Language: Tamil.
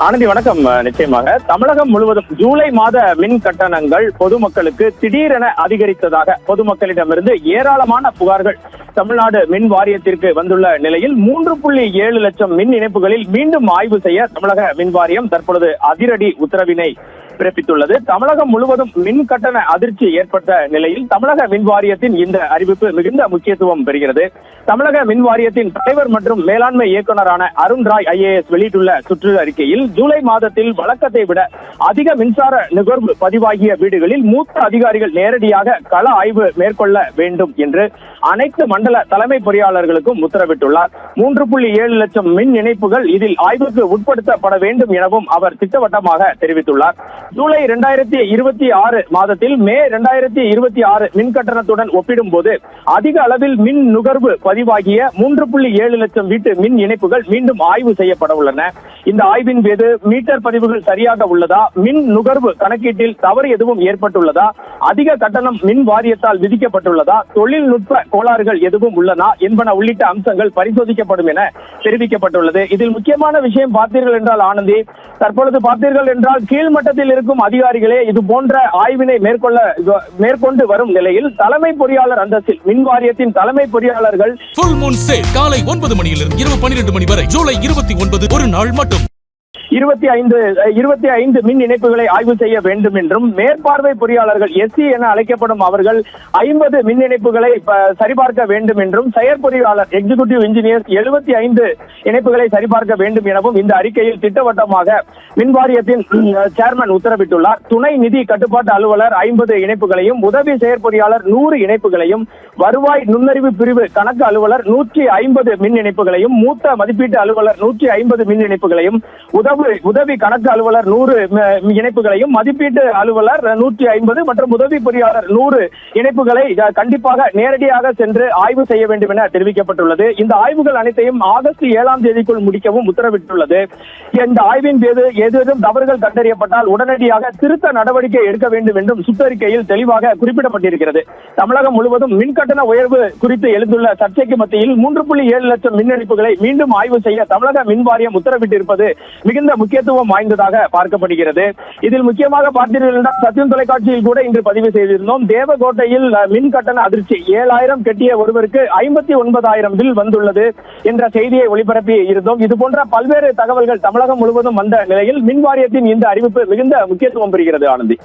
ஆனந்தி வணக்கம். நிச்சயமாக தமிழகம் முழுவதும் ஜூலை மாத மின் கட்டணங்கள் பொதுமக்களுக்கு திடீரென அதிகரித்ததாக பொதுமக்களிடமிருந்து ஏராளமான புகார்கள் தமிழ்நாடு மின் வாரியத்திற்கு வந்துள்ள நிலையில் 3.7 லட்சம் மின் இணைப்புகளில் மீண்டும் ஆய்வு செய்ய தமிழக மின் வாரியம் தற்பொழுது அதிரடி உத்தரவினை பிறப்பித்துள்ளது. தமிழகம் முழுவதும் மின் கட்டண அதிர்ச்சி ஏற்பட்ட நிலையில் தமிழக மின் வாரியத்தின் இந்த அறிவிப்பு மிகுந்த முக்கியத்துவம் பெறுகிறது. தமிழக மின் வாரியத்தின் தலைவர் மற்றும் மேலாண்மை இயக்குநரான அருண் ராய் IAS வெளியிட்டுள்ள சுற்று அறிக்கையில் ஜூலை மாதத்தில் வழக்கத்தை விட அதிக மின்சார நுகர்வு பதிவாகிய வீடுகளில் மூத்த அதிகாரிகள் நேரடியாக கள ஆய்வு மேற்கொள்ள வேண்டும் என்று அனைத்து மண்டல தலைமை பொறியாளர்களுக்கும் உத்தரவிட்டுள்ளார். 3.7 லட்சம் மின் இணைப்புகள் இதில் ஆய்வுக்கு உட்படுத்தப்பட வேண்டும் எனவும் அவர் திட்டவட்டமாக தெரிவித்துள்ளார். ஜூலை 2026 மாதத்தில் மே 2026 மின் கட்டணத்துடன் ஒப்பிடும்போது அதிக அளவில் மின் நுகர்வு பதிவாகிய 3.7 லட்சம் வீட்டு மின் இணைப்புகள் மீண்டும் ஆய்வு செய்யப்பட உள்ளன. இந்த ஆய்வின் போது மீட்டர் பதிவுகள் சரியாக உள்ளதா, மின் நுகர்வு கணக்கீட்டில் தவறு எதுவும் ஏற்பட்டுள்ளதா, அதிக கட்டணம் மின் வாரியத்தால் விதிக்கப்பட்டுள்ளதா, தொழில்நுட்ப கோளாறுகள் எதுவும் உள்ளனா என்பன உள்ளிட்ட அம்சங்கள் பரிசோதிக்கப்படும் என தெரிவிக்கப்பட்டுள்ளது. இதில் முக்கியமான விஷயம் பார்த்தீர்கள் என்றால் ஆனந்தி, தற்பொழுது பார்த்தீர்கள் என்றால் கீழ்மட்டத்தில் இருக்கும் அதிகாரிகளே இது போன்ற ஆய்வினை மேற்கொண்டு வரும் நிலையில் தலைமை பொறியாளர் அந்தஸ்தில் மின் வாரியத்தின் தலைமை பொறியாளர்கள் ஃபுல் மூன் சேல் காலை 9 மணியிலிருந்து இரவு 12 மணி வரை ஜூலை 29 ஒரு நாள் மட்டும் 25 மின் இணைப்புகளை ஆய்வு செய்ய வேண்டும் என்றும் மேற்பார்வை பொறியாளர்கள் SC என அழைக்கப்படும் அவர்கள் 50 மின் இணைப்புகளை சரிபார்க்க வேண்டும் என்றும் செயற்பொறியாளர் எக்ஸிகியூட்டிவ் இன்ஜினியர்ஸ் 75 இணைப்புகளை சரிபார்க்க வேண்டும் எனவும் இந்த அறிக்கையில் திட்டவட்டமாக மின் வாரியத்தின் சேர்மன் உத்தரவிட்டுள்ளார். துணை நிதி கட்டுப்பாட்டு அலுவலர் 50 இணைப்புகளையும், உதவி செயற்பொறியாளர் 100 இணைப்புகளையும், வருவாய் நுண்ணறிவு பிரிவு கணக்கு அலுவலர் 150 மின் இணைப்புகளையும், மூத்த மதிப்பீட்டு அலுவலர் 150 மின் இணைப்புகளையும், உதவி கணக்கு அலுவலர் 100 இணைப்புகளையும், மதிப்பீட்டு அலுவலர் 150 மற்றும் உதவி பொறியாளர் 100 இணைப்புகளை கண்டிப்பாக நேரடியாக சென்று ஆய்வு செய்ய வேண்டும் என தெரிவிக்கப்பட்டுள்ளது. இந்த ஆய்வுகள் அனைத்தையும் ஆகஸ்ட் 7ஆம் தேதிக்குள் முடிக்கவும் உத்தரவிட்டுள்ளது. இந்த ஆய்வின் போது ஏதேனும் தவறுகள் கண்டறியப்பட்டால் உடனடியாக திருத்த நடவடிக்கை எடுக்க வேண்டும் என்றும் சுற்றறிக்கையில் தெளிவாக குறிப்பிடப்பட்டிருக்கிறது. தமிழகம் முழுவதும் மின் கட்டண உயர்வு குறித்து எழுந்துள்ள சர்ச்சைக்கு மத்தியில் 3.7 லட்சம் மின் இணைப்புகளை மீண்டும் ஆய்வு செய்ய தமிழக மின் வாரியம் உத்தரவிட்டிருப்பது மிகுந்த முக்கியத்துவம் வாய்ந்ததாக பார்க்கப்படுகிறது. இதில் முக்கியமாக பார்த்தீர்கள் சத்தியம் தொலைக்காட்சியில் கூட இன்று பதிவு செய்திருந்தோம். தேவகோட்டையில் மின் கட்டண அதிர்ச்சி 7000 கட்டிய ஒருவருக்கு 59,000 பில் வந்துள்ளது என்ற செய்தியை ஒளிபரப்பி இருந்தோம். இது போன்ற பல்வேறு தகவல்கள் தமிழகம் முழுவதும் வந்த நிலையில் மின் வாரியத்தின் இந்த அறிவிப்பு மிகுந்த முக்கியத்துவம் பெறுகிறது. ஆனந்தி.